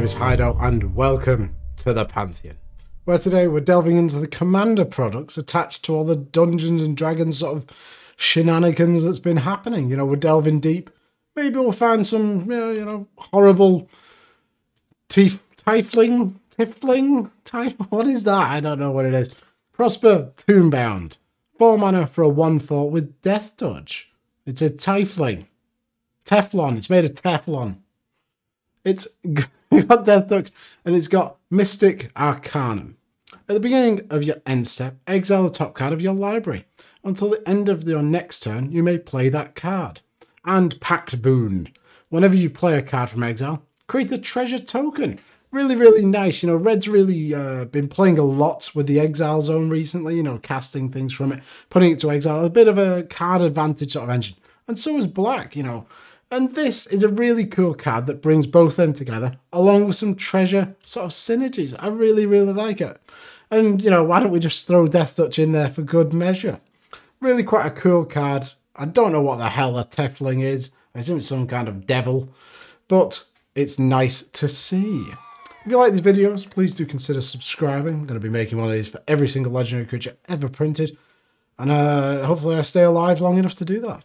name is Hideout and welcome to the Pantheon, where today we're delving into the Commander products attached to all the Dungeons and Dragons sort of shenanigans that's been happening. You know, we're delving deep. Maybe we'll find some, horrible tiefling, what is that? I don't know what it is. Prosper Tombbound. 4 mana for a 1/4 with Death Touch. It's a tiefling. Teflon. It's made of Teflon. It's got Death Touch and it's got Mystic Arcanum. At the beginning of your end step, exile the top card of your library. Until the end of your next turn, you may play that card. And Pact Boon. Whenever you play a card from exile, create a treasure token. Really, really nice. You know, Red's really been playing a lot with the exile zone recently, you know, casting things from it, putting it to exile. A bit of a card advantage sort of engine. And so is Black, you know. And this is a really cool card that brings both them together, along with some treasure sort of synergies. I really, really like it. And, you know, why don't we just throw Death Touch in there for good measure? Really quite a cool card. I don't know what the hell a Tefling is. I assume it's some kind of devil. But it's nice to see. If you like these videos, please do consider subscribing. I'm going to be making one of these for every single legendary creature ever printed. And hopefully I stay alive long enough to do that.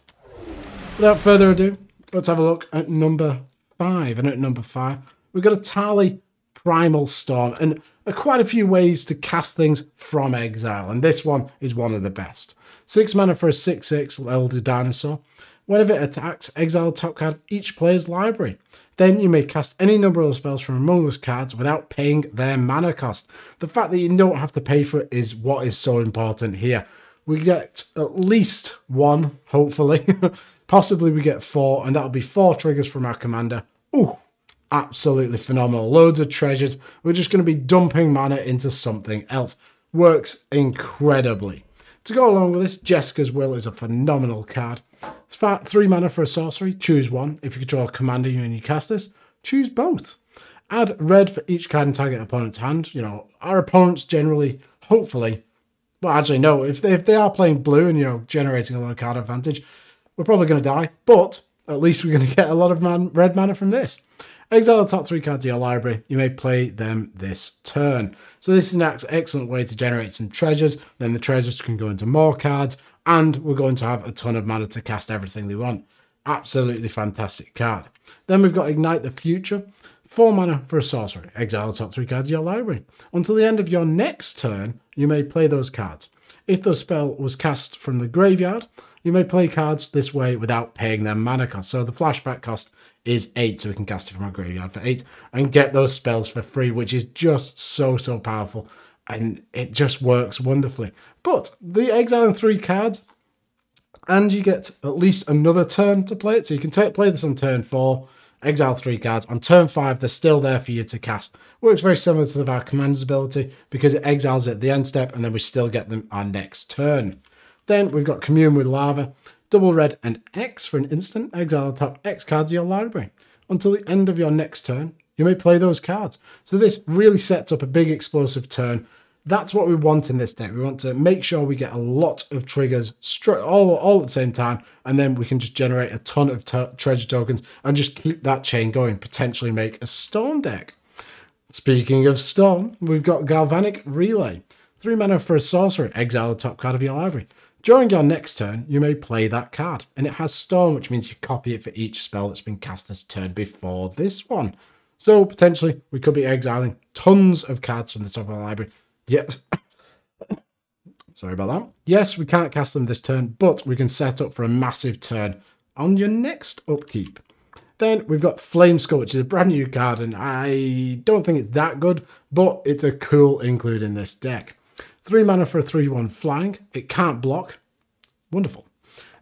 Without further ado, let's have a look at number 5. And at number 5, we've got a Tali Primal Storm. And quite a few ways to cast things from exile. And this one is one of the best. 6 mana for a 6/6 Elder Dinosaur. Whenever it attacks, exile the top card of each player's library. Then you may cast any number of spells from among those cards without paying their mana cost. The fact that you don't have to pay for it is what is so important here. We get at least 1, hopefully. Possibly we get 4, and that'll be 4 triggers from our commander. Ooh, absolutely phenomenal. Loads of treasures. We're just going to be dumping mana into something else. Works incredibly. To go along with this, Jessica's Will is a phenomenal card. It's 3 mana for a sorcery. Choose one. If you control a commander and you cast this, choose both. Add red for each card in target opponent's hand. You know, our opponents generally, hopefully, well, actually, no. If they are playing blue and, you know, generating a lot of card advantage, we're probably going to die. But at least we're going to get a lot of red mana from this. Exile the top 3 cards of your library. You may play them this turn. So this is an excellent way to generate some treasures. Then the treasures can go into more cards. And we're going to have a ton of mana to cast everything we want. Absolutely fantastic card. Then we've got Ignite the Future. 4 mana for a sorcery. Exile the top 3 cards of your library. Until the end of your next turn, you may play those cards. If the spell was cast from the graveyard, you may play cards this way without paying their mana cost. So the flashback cost is 8, so we can cast it from our graveyard for 8 and get those spells for free, which is just so powerful, and it just works wonderfully. But the exiling 3 cards, and you get at least another turn to play it. So you can play this on turn 4, exile 3 cards. On turn 5, they're still there for you to cast. Works very similar to the our commander's ability because it exiles at the end step, and then we still get them our next turn. Then we've got Commune with Lava. Double red and X for an instant. Exile the top X cards of your library. Until the end of your next turn, you may play those cards. So this really sets up a big explosive turn. That's what we want in this deck. We want to make sure we get a lot of triggers all at the same time, and then we can just generate a ton of treasure tokens and just keep that chain going, potentially make a Storm deck. Speaking of Storm, we've got Galvanic Relay. 3 mana for a sorcery. Exile the top card of your library. During your next turn, you may play that card, and it has Storm, which means you copy it for each spell that's been cast this turn before this one. So potentially, we could be exiling tons of cards from the top of our library. Yes, sorry about that. Yes, we can't cast them this turn, but we can set up for a massive turn on your next upkeep. Then we've got Flameskull, which is a brand new card, and I don't think it's that good, but it's a cool include in this deck. 3 mana for a 3/1 flying. It can't block. Wonderful.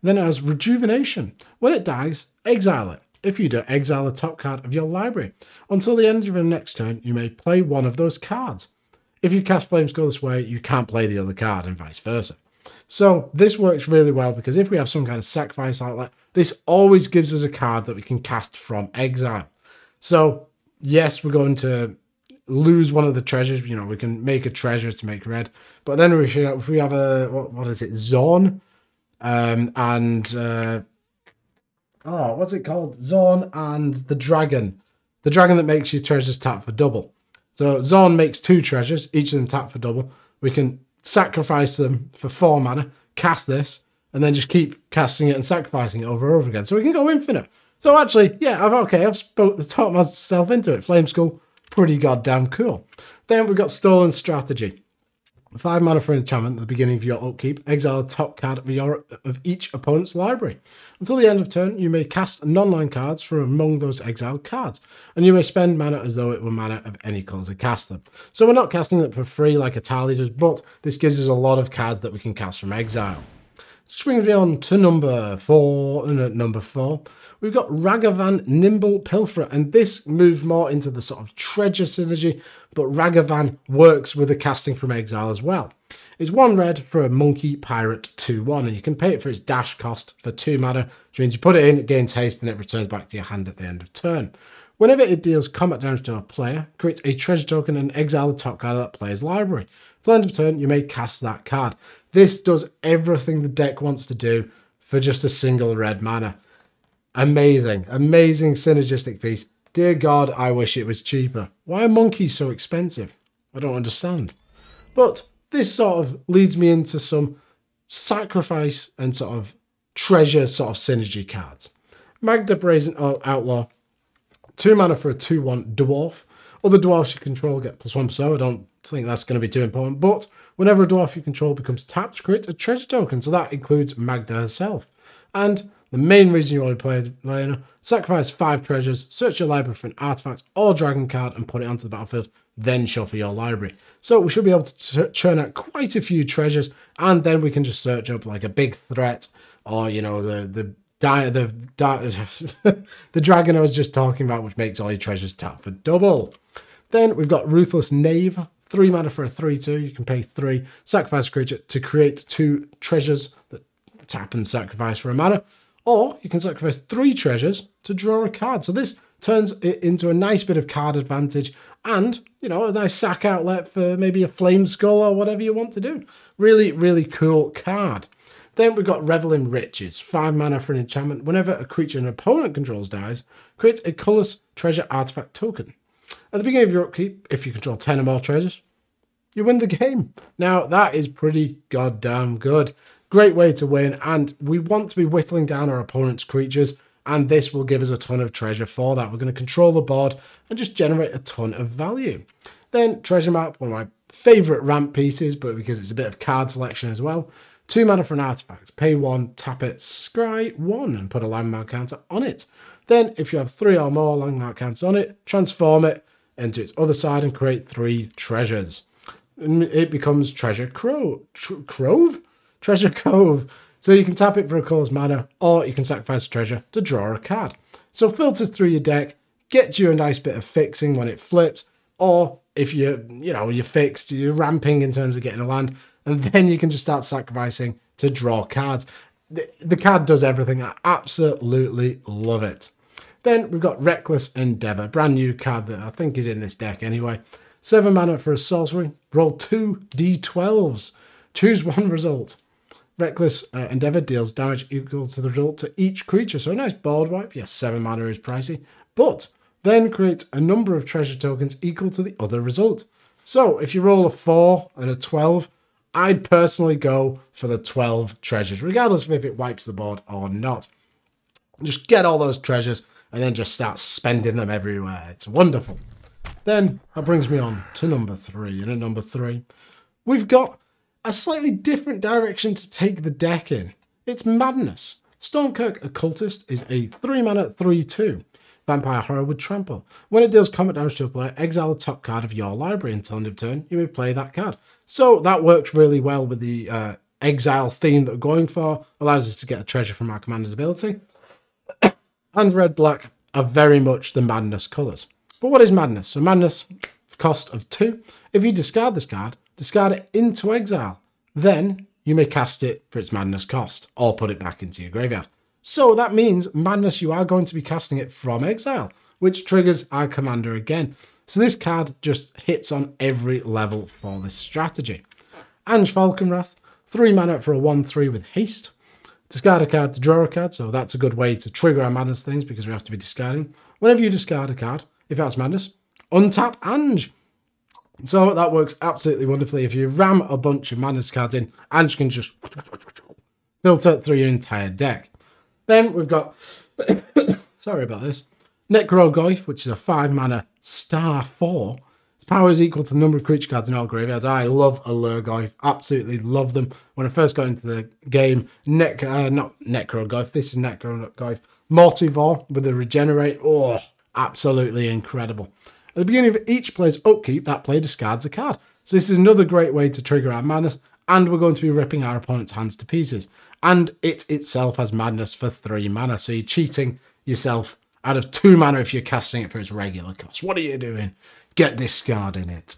Then it has Rejuvenation. When it dies, exile it. If you do, exile the top card of your library. Until the end of your next turn, you may play one of those cards. If you cast Flameskull this way, you can't play the other card and vice versa. So this works really well because if we have some kind of sacrifice outlet, this always gives us a card that we can cast from exile. So yes, we're going to lose one of the treasures. You know, we can make a treasure to make red, but then if we have a what is it, Zorn, what's it called, Zorn and the dragon. the dragon that makes your treasures tap for double. So Zorn makes 2 treasures, each of them tap for double. We can sacrifice them for 4 mana, cast this, and then just keep casting it and sacrificing it over and over again. So we can go infinite. So actually, yeah, I've talked myself into it. Flame Skull, pretty goddamn cool. Then we've got Stolen Strategy. 5 mana for an enchantment at the beginning of your upkeep. Exile the top card of each opponent's library. Until the end of turn, you may cast non-land cards from among those exiled cards. And you may spend mana as though it were mana of any colour to cast them. So we're not casting them for free like Atali does, but this gives us a lot of cards that we can cast from exile. Which brings me on to number 4. We've got Ragavan Pilfer, and this moves more into the sort of treasure synergy, but Ragavan works with the casting from exile as well. It's 1 red for a monkey pirate 2/1, and you can pay it for its dash cost for 2 mana, which means you put it in, it gains haste, and it returns back to your hand at the end of turn. Whenever it deals combat damage to a player, create a treasure token and exile the top card of that player's library. At the end of turn, you may cast that card. This does everything the deck wants to do for just a single red mana. Amazing, amazing synergistic piece. Dear God, I wish it was cheaper. Why are monkeys so expensive? I don't understand. But this sort of leads me into some sacrifice and sort of treasure sort of synergy cards. Magda Brazen Outlaw, 2 mana for a 2/1 dwarf. Other dwarfs you control get +1, so I don't think that's going to be too important. But whenever a dwarf you control becomes tapped, create a treasure token. So that includes Magda herself. And the main reason you want to play Lena, sacrifice 5 treasures, search your library for an artifact or dragon card and put it onto the battlefield, then shuffle your library. So we should be able to churn out quite a few treasures, and then we can just search up like a big threat, or, you know, the dragon I was just talking about, which makes all your treasures tap for double. Then we've got Ruthless Knave, 3 mana for a 3/2. You can pay 3, sacrifice a creature to create 2 treasures that tap and sacrifice for a mana. Or you can sacrifice 3 treasures to draw a card. So this turns it into a nice bit of card advantage and, you know, a nice sack outlet for maybe a Flame Skull or whatever you want to do. Really, really cool card. Then we've got Revel in Riches, 5 mana for an enchantment. Whenever a creature an opponent controls dies, create a colourless treasure artifact token. At the beginning of your upkeep, if you control 10 or more treasures, you win the game. Now, that is pretty goddamn good. Great way to win, and we want to be whittling down our opponent's creatures, and this will give us a ton of treasure for that. We're going to control the board and just generate a ton of value. Then Treasure Map, one of my favourite ramp pieces, but because it's a bit of card selection as well. 2 mana for an artifact. Pay 1, tap it, scry 1, and put a landmark counter on it. Then, if you have 3 or more landmark counters on it, transform it into its other side and create 3 treasures. And it becomes Treasure Cove? Treasure Cove. So you can tap it for a colourless mana, or you can sacrifice a treasure to draw a card. So filters through your deck, get you a nice bit of fixing when it flips, or if you're fixed, you're ramping in terms of getting a land, and then you can just start sacrificing to draw cards. The card does everything. I absolutely love it. Then we've got Reckless Endeavour, brand new card that I think is in this deck anyway. 7 mana for a sorcery, roll 2 d12s, choose 1 result. Reckless Endeavour deals damage equal to the result to each creature, so a nice board wipe. Yes, 7 mana is pricey, but then create a number of treasure tokens equal to the other result. So if you roll a 4 and a 12, I'd personally go for the 12 treasures, regardless of if it wipes the board or not. Just get all those treasures and then just start spending them everywhere. It's wonderful. Then that brings me on to number 3. And at number 3, we've got a slightly different direction to take the deck in. It's Madness. Stormkirk Occultist is a 3 mana 3/2. Vampire Horror with Trample. When it deals combat damage to a player, exile the top card of your library until end of turn. You may play that card. So that works really well with the exile theme that we're going for. Allows us to get a treasure from our commander's ability. And red-black are very much the Madness colours. But what is Madness? So Madness, cost of 2. If you discard this card, discard it into exile. Then you may cast it for its Madness cost, or put it back into your graveyard. So that means Madness, you are going to be casting it from exile, which triggers our commander again. So this card just hits on every level for this strategy. Ange Falconwrath, 3 mana for a 1/3 with haste. Discard a card to draw a card, so that's a good way to trigger our Madness things because we have to be discarding. Whenever you discard a card, if that's madness, untap Ange. So that works absolutely wonderfully. If you ram a bunch of madness cards in, Ange can just filter through your entire deck. Then we've got, sorry about this, Necrogoyf, which is a 5-mana star 4. Its power is equal to the number of creature cards in all graveyards. I love a Lurgoyf, absolutely love them. When I first got into the game, not Necrogoyf, this is Necrogoyf, Mortivore with the regenerate, oh, absolutely incredible. At the beginning of each player's upkeep, that player discards a card. So this is another great way to trigger our madness, and we're going to be ripping our opponent's hands to pieces. And it itself has madness for 3 mana, so you're cheating yourself out of 2 mana if you're casting it for its regular cost. What are you doing? Get discarding it.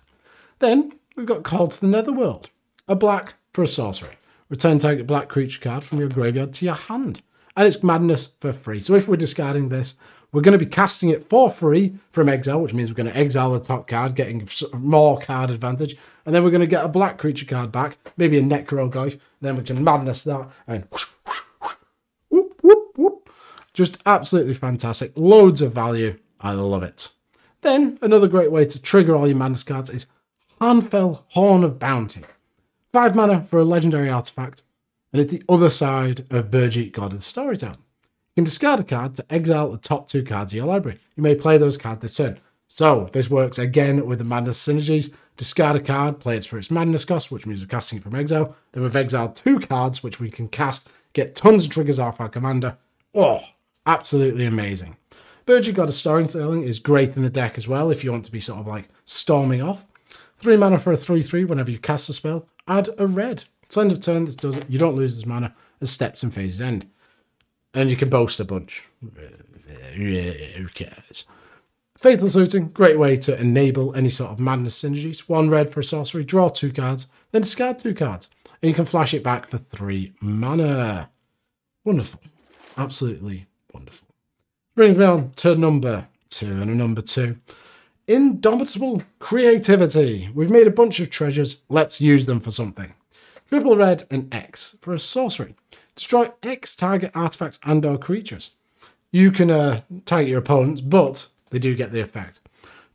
Then we've got Call to the Netherworld. A black for a sorcery. Return target black creature card from your graveyard to your hand. And it's madness for free. So if we're discarding this, we're going to be casting it for free from exile, which means we're going to exile the top card, getting more card advantage. And then we're going to get a black creature card back, maybe a Necrogoyf. Then we can madness that and whoosh, whoosh, whoosh, whoop, whoop, whoop. Just absolutely fantastic. Loads of value. I love it. Then another great way to trigger all your madness cards is Harnfell Horn of Bounty. 5 mana for a legendary artifact. And it's the other side of Birgit, God of the Storyteller. You can discard a card to exile the top 2 cards of your library. You may play those cards this turn. So this works again with the madness synergies. Discard a card, play it for its madness cost, which means we're casting it from exile. Then we've exiled 2 cards, which we can cast, get tons of triggers off our commander. Oh, absolutely amazing. Birgit, God of Storytelling is great in the deck as well if you want to be sort of like storming off. 3 mana for a 3/3 whenever you cast a spell. Add a red. It's end of turn, this does it. You don't lose this mana as steps and phases end. And you can boast a bunch. Who cares? Fatal Suiting, great way to enable any sort of madness synergies. 1 red for a sorcery, draw 2 cards, then discard 2 cards. And you can flash it back for 3 mana. Wonderful. Absolutely wonderful. Brings me on to number 2. And number 2, Indomitable Creativity. We've made a bunch of treasures. Let's use them for something. Triple red and X for a sorcery. Destroy X target artifacts and or creatures. You can target your opponents, but they do get the effect.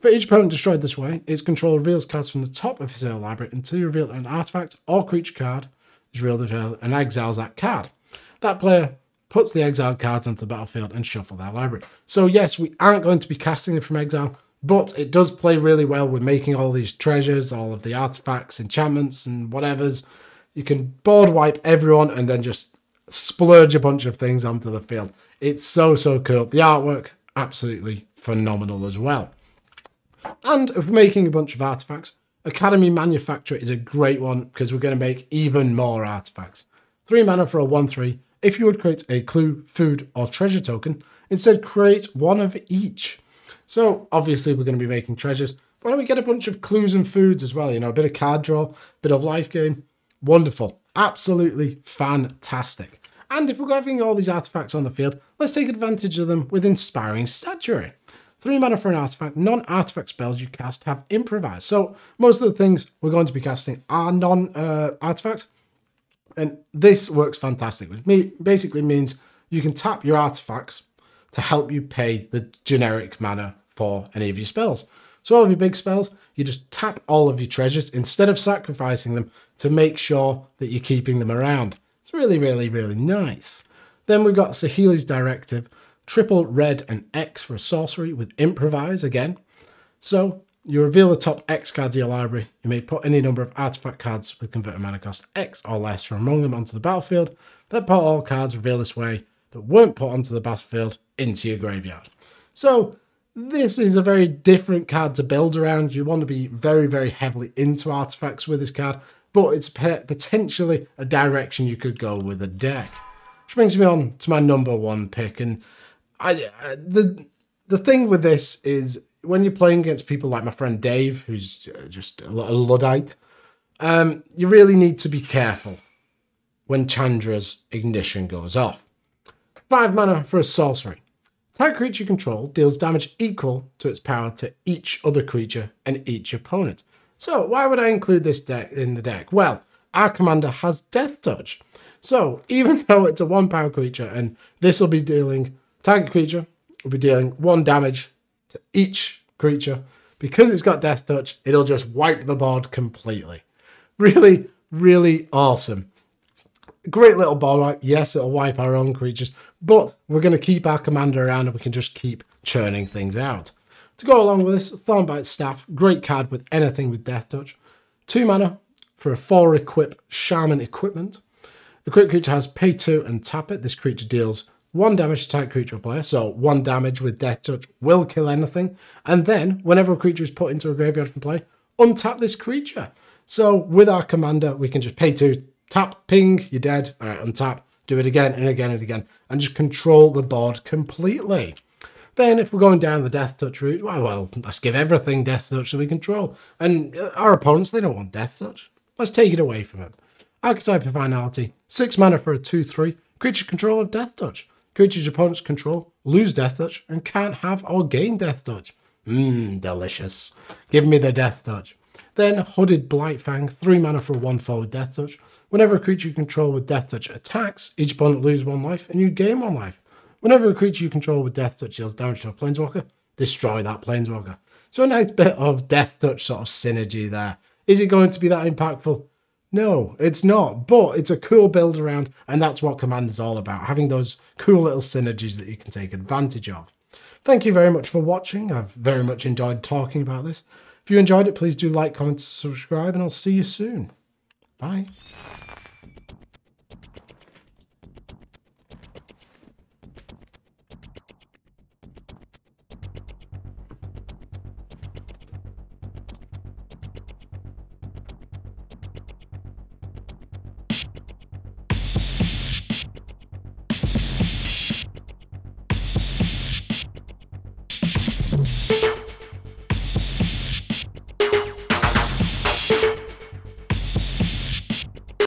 For each opponent destroyed this way, its controller reveals cards from the top of his library until you reveal an artifact or creature card is revealed and exiles that card. That player puts the exiled cards onto the battlefield and shuffle their library. So yes, we aren't going to be casting it from exile, but it does play really well with making all these treasures, all of the artifacts, enchantments and whatevers. You can board wipe everyone and then just splurge a bunch of things onto the field. It's so, so cool. The artwork, absolutely phenomenal as well. And if we're making a bunch of artifacts, Academy Manufacturer is a great one because we're going to make even more artifacts. 3 mana for a 1/3. If you would create a clue, food, or treasure token, instead create 1 of each. So obviously we're going to be making treasures. Why don't we get a bunch of clues and foods as well? You know, a bit of card draw, a bit of life gain. Wonderful. Absolutely fantastic. And if we're having all these artifacts on the field, let's take advantage of them with Inspiring Statuary. 3 mana for an artifact. Non-artifact spells you cast have improvised. So most of the things we're going to be casting are non-artifact. And this works fantastic. Which basically means you can tap your artifacts to help you pay the generic mana for any of your spells. So all of your big spells, you just tap all of your treasures instead of sacrificing them to make sure that you're keeping them around. It's really, really, really nice. Then we've got Saheeli's Directive, triple red and X for a sorcery with improvise again. So you reveal the top X cards of your library. You may put any number of artifact cards with converted mana cost X or less from among them onto the battlefield. Then put all cards revealed this way that weren't put onto the battlefield into your graveyard. So this is a very different card to build around. You want to be very, very heavily into artifacts with this card, but it's potentially a direction you could go with a deck. Which brings me on to my number 1 pick. And the thing with this is when you're playing against people like my friend Dave, who's just a Luddite, you really need to be careful when Chandra's Ignition goes off. 5 mana for a sorcery. Target creature you control deals damage equal to its power to each other creature and each opponent. So why would I include this deck in the deck? Well, our commander has Death Touch. So even though it's a 1 power creature and this will be dealing, target creature will be dealing 1 damage to each creature. Because it's got Death Touch, it'll just wipe the board completely. Really, really awesome. Great little board wipe. Yes, it'll wipe our own creatures, but we're going to keep our commander around and we can just keep churning things out. To go along with this, Thornbite Staff, great card with anything with Death Touch. 2 mana for a 4 equip Shaman Equipment. Equipped creature has pay 2 and tap it. This creature deals 1 damage to target creature or player, so 1 damage with Death Touch will kill anything. And then, whenever a creature is put into a graveyard from play, untap this creature. So with our commander, we can just pay 2, tap, ping, you're dead. All right, untap, do it again and again and again, and just control the board completely. Then if we're going down the Death Touch route, well, let's give everything Death Touch so we control. And our opponents, they don't want Death Touch. Let's take it away from them. Archetype of Finality, 6 mana for a 2/3, creature control of Death Touch. Creatures opponents control lose Death Touch and can't have or gain Death Touch. Delicious. Give me the Death Touch. Then Hooded Blightfang, 3 mana for a 1/4 with Death Touch. Whenever a creature you control with Death Touch attacks, each opponent loses 1 life and you gain 1 life. Whenever a creature you control with Death Touch deals damage to a Planeswalker, destroy that Planeswalker. So a nice bit of Death Touch sort of synergy there. Is it going to be that impactful? No, it's not, but it's a cool build around, and that's what Commander's all about, having those cool little synergies that you can take advantage of. Thank you very much for watching. I've very much enjoyed talking about this. If you enjoyed it, please do like, comment, subscribe, and I'll see you soon. Bye.